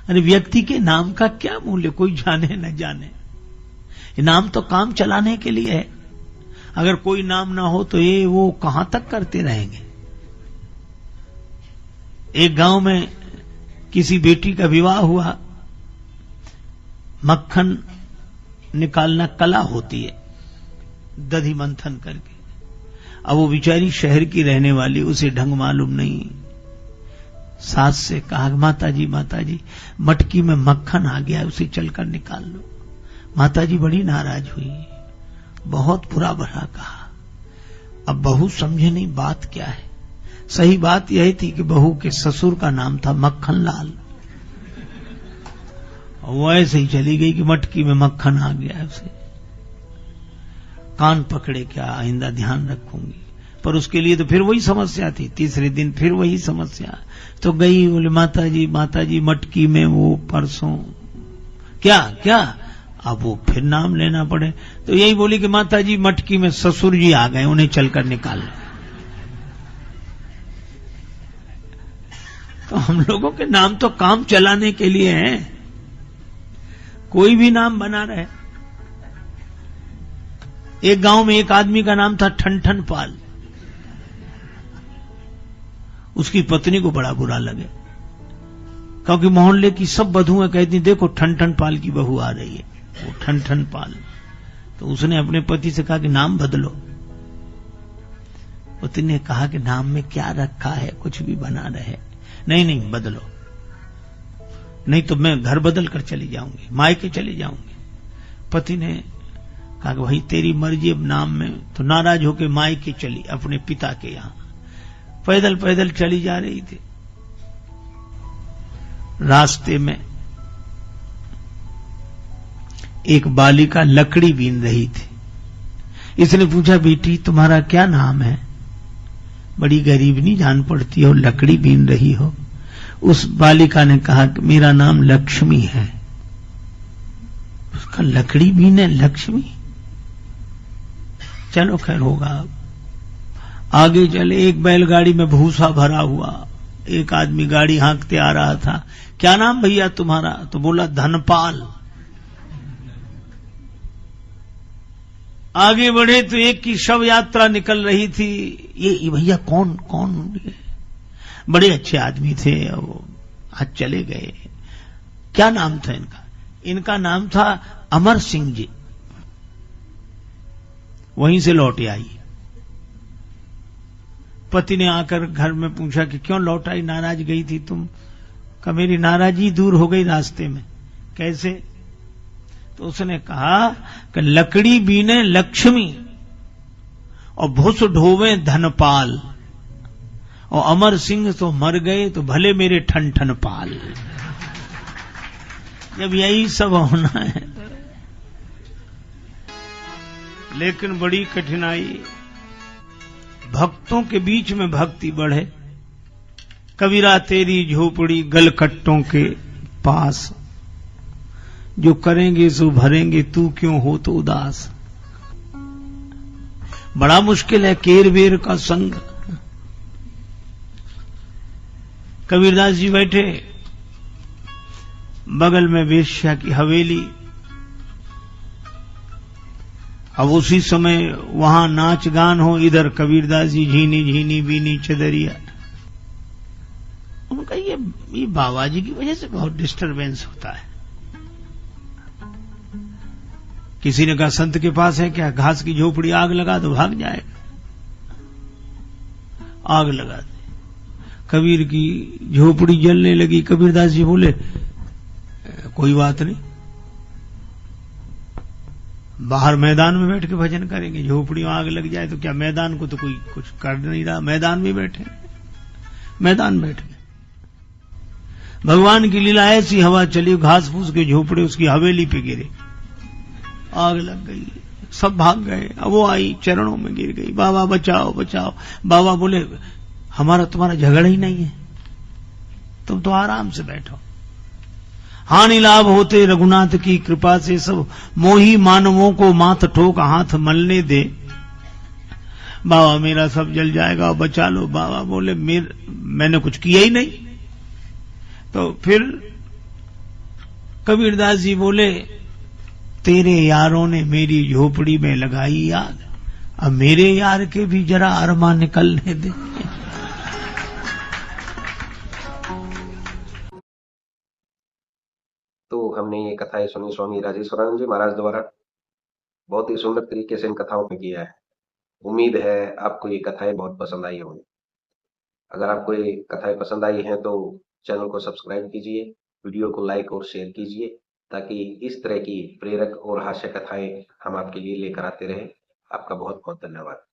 अरे व्यक्ति के नाम का क्या मूल्य, कोई जाने न जाने। नाम तो काम चलाने के लिए है। अगर कोई नाम ना हो तो ये वो कहां तक करते रहेंगे। एक गांव में किसी बेटी का विवाह हुआ। मक्खन निकालना कला होती है, दधी मंथन करके। अब वो बेचारी शहर की रहने वाली, उसे ढंग मालूम नहीं। सास से कहा, माता जी मटकी में मक्खन आ गया, उसे चलकर निकाल लो। माता जी बड़ी नाराज हुई, बहुत बुरा भला कहा। अब बहू समझे नहीं बात क्या है। सही बात यही थी कि बहू के ससुर का नाम था मक्खन लाल। वो ऐसे ही चली गई कि मटकी में मक्खन आ गया। उसे कान पकड़े, क्या आइंदा ध्यान रखूंगी। पर उसके लिए तो फिर वही समस्या थी। तीसरे दिन फिर वही समस्या। तो गई, बोले माता जी मटकी में वो परसों क्या। अब वो फिर नाम लेना पड़े तो यही बोली कि माता जी मटकी में ससुर जी आ गए, उन्हें चलकर निकाल लो। तो हम लोगों के नाम तो काम चलाने के लिए हैं। कोई भी नाम बना रहे। एक गांव में एक आदमी का नाम था ठनठन पाल। उसकी पत्नी को बड़ा बुरा लगे, क्योंकि मोहल्ले की सब बधुएं कहती, देखो ठनठन पाल की बहू आ रही है, वो ठनठन पाल। तो उसने अपने पति से कहा कि नाम बदलो। पति ने कहा कि नाम में क्या रखा है, कुछ भी बना रहे। नहीं बदलो, नहीं तो मैं घर बदल कर चली जाऊंगी, मायके चली जाऊंगी। पति ने कहा कि भाई तेरी मर्जी, अब नाम में। तो नाराज होकर मायके चली अपने पिता के यहां। पैदल चली जा रही थी। रास्ते में एक बालिका लकड़ी बीन रही थी। इसने पूछा, बेटी तुम्हारा क्या नाम है? बड़ी गरीबनी जान पड़ती हो, लकड़ी बीन रही हो। उस बालिका ने कहा कि मेरा नाम लक्ष्मी है। उसका लकड़ी बीने लक्ष्मी, चलो खैर होगा। आगे चले, एक बैलगाड़ी में भूसा भरा हुआ एक आदमी गाड़ी हाँकते आ रहा था। क्या नाम भैया तुम्हारा? तो बोला धनपाल। आगे बढ़े तो एक की शव यात्रा निकल रही थी। ये भैया कौन? बड़े अच्छे आदमी थे, वो आज चले गए। क्या नाम था इनका? इनका नाम था अमर सिंह जी। वहीं से लौट आई। पति ने आकर घर में पूछा कि क्यों लौट आई, नाराज गई थी तुम? कहा मेरी नाराजगी दूर हो गई रास्ते में। कैसे? तो उसने कहा कि लकड़ी बीने लक्ष्मी और भुस ढोवे धनपाल, और अमर सिंह तो मर गए तो भले मेरे ठन पाल। जब यही सब होना है, लेकिन बड़ी कठिनाई। भक्तों के बीच में भक्ति बढ़े। कबीरा तेरी झोपड़ी गलकट्टों के पास, जो करेंगे सो भरेंगे, तू क्यों हो तो उदास। बड़ा मुश्किल है केर बेर का संग। कबीरदास जी बैठे, बगल में वेश्या की हवेली। अब उसी समय वहां नाच गान हो, इधर कबीरदास जी झीनी झीनी बीनी चदरिया। उनका ये बाबा जी की वजह से बहुत डिस्टरबेंस होता है। किसी ने कहा संत के पास है क्या? घास की झोपड़ी आग लगा दो, भाग जाएगा। आग लगा दी, कबीर की झोपड़ी जलने लगी। कबीरदास जी बोले कोई बात नहीं, बाहर मैदान में बैठ के भजन करेंगे। झोपड़ी में आग लग जाए तो क्या, मैदान को तो कोई कुछ कर नहीं रहा, मैदान में बैठे। मैदान बैठ गए। भगवान की लीला ऐसी, हवा चली, घास फूस के झोपड़े उसकी हवेली पे गिरे, आग लग गई, सब भाग गए। अब वो आई, चरणों में गिर गई, बाबा बचाओ बचाओ। बाबा बोले हमारा तुम्हारा झगड़ा ही नहीं है, तुम तो आराम से बैठो। हानि लाभ होते रघुनाथ की कृपा से, सब मोही मानवों को माथ ठोक हाथ मलने दे। बाबा मेरा सब जल जाएगा, बचा लो। बाबा बोले मैंने कुछ किया ही नहीं। तो फिर कबीरदास जी बोले, तेरे यारों ने मेरी झोपड़ी में लगाई आग, अब मेरे यार के भी जरा अरमा निकलने दे। तो हमने ये कथाएं सुनी स्वामी राजेश्वरानंद जी महाराज द्वारा। बहुत ही सुंदर तरीके से इन कथाओं में किया है। उम्मीद है आपको ये कथाएं बहुत पसंद आई होंगी। अगर आपको ये कथाएं पसंद आई हैं तो चैनल को सब्सक्राइब कीजिए, वीडियो को लाइक और शेयर कीजिए, ताकि इस तरह की प्रेरक और हास्य कथाएं हम आपके लिए लेकर आते रहें। आपका बहुत बहुत धन्यवाद।